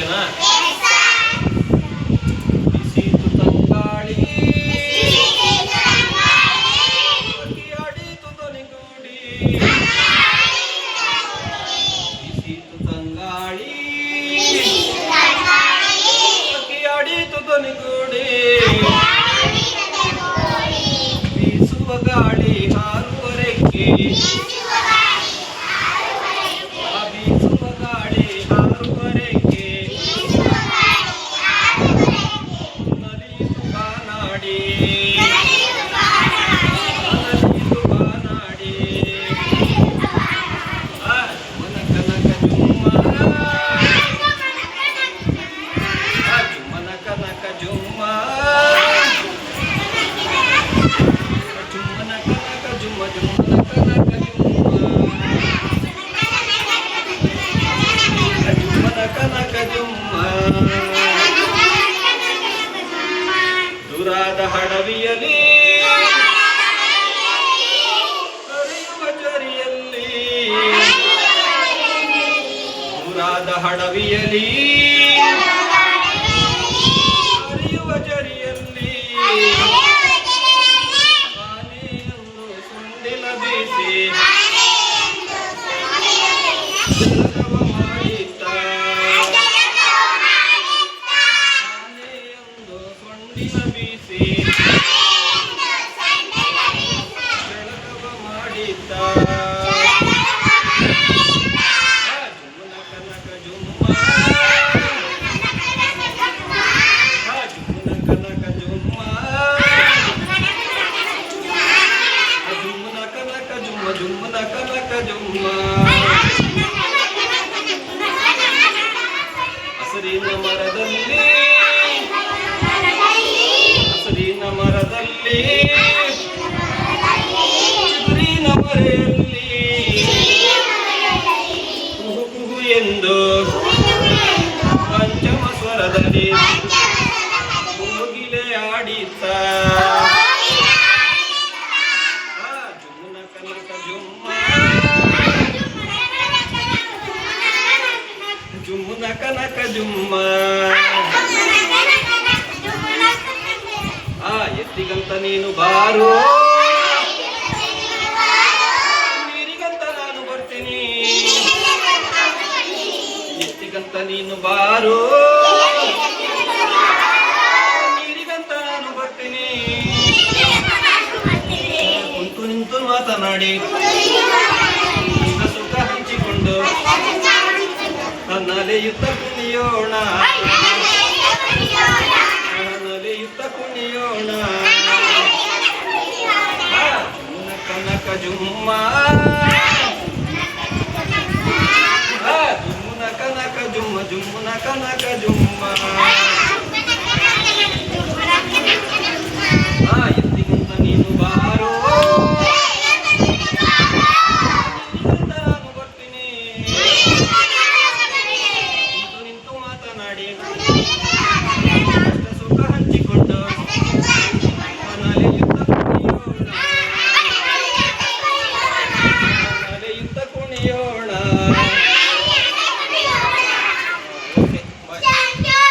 ಓಕೆನಾ? ಬಿಸಿತು ತಂಗಾಳಿ ಅಡಿತು ಧ್ವನಿಗೂಡಿ, ಬಿಸಿತು ತಂಗಾಳಿ ಅಡಿತು ಧ್ವನಿಗೂಡಿ, ಬೀಸುವ ಗಾಳಿ ಹಾರುವ ರೆಕ್ಕೆ, ಬೀಸುವ ಗಾಳಿ ಹಾರುವ ರೆಕ್ಕೆ, ನಲಿಯಿತು ಬಾನಾಡಿ, ನಲಿಯಿತು ಬಾನಾಡಿ, ಜುಮ್ಮನ ಕನಕ ಜುಮ್ಮ, ಜುಮ್ಮನ ಕನಕ ಜುಮ್ಮ, ಜುಮ್ಮನ ಕನಕ ಜುಮ್ಮ, ಜುಮ್ಮನ ಕನಕ ಜುಮ್ಮ, ಜುಮ್ಮನ ಕನಕ ಜುಮ್ಮ. ದುರಾದ ಹಡವಿಯಲಿ ಹರಿಯುವ ಜರಿಯಲ್ಲಿ, ದುರಾದ ಹಡವಿಯಲಿ ಹರಿಯುವ ಜರಿಯಲ್ಲಿ, ಆನೆಯೊಂದು ಸುಂಡಿಲ ಬೀಸಿ ಜಲಕವ ಮಾಡಿತ್ತ, ಆನೆಯೊಂದು ಸೊಂಡಿಲ ಬೀಸಿ ಜಳಕವ ಮಾಡಿತ್ತ, ಜುಮ್ಮನ ಕನಕ ಜುಮ್ಮ, ಜುಮ್ಮನ ಕನಕ ಜುಮ್ಮ, ಜುಮ್ಮನ ಕನಕ ಜುಮ್ಮ, ಜುಮ್ಮನ ಕನಕ ಜುಮ್ಮ. ಹಸಿರಿನ ಮರದಲ್ಲಿ, ಹಸಿರಿನ ಮರದಲ್ಲಿ, ಚಿಗುರಿನ ಮರೆಯಲ್ಲಿ, ಕುಹು ಕುಹು ಎಂದು ಪಂಚಮ ಸ್ವರದಲ್ಲಿ ಕೋಗಿಲೆ ಆಡಿತ್ತ, ಜುಮ್ಮನ ಕನಕ ಜುಮ್ಮ, ಜುಮ್ಮನ ಕನಕ ಜುಮ್ಮ. ಎತ್ತಿಗಂತ ನೀನು ಬಾರೋ, ನೀರಿಗಂತ ನಾನು ಬರ್ತೀನಿ, ಎತ್ತಿಗಂತ ನೀನು ಬಾರೋ, ನೀರಿಗಂತ ನಾನು ಬರ್ತೀನಿ, ಕುಂತು ನಿಂತು ಮಾತನಾಡಿ ಸುಖ ಹಂಚಿಕೊಂಡು ನಲೆಯುತ್ತ ಕುಣಿಯೋಣ, ನಲೆಯುತ್ತ ಕುಣಿಯೋಣ. ಜುಮ್ಮನ ಕನಕ ಜುಮ್ಮ, ಜುಮ್ಮನ ಕನಕ ಜುಮ್ಮ, ಜುಮ್ಮನ ಕನಕ ಜುಮ್ಮ.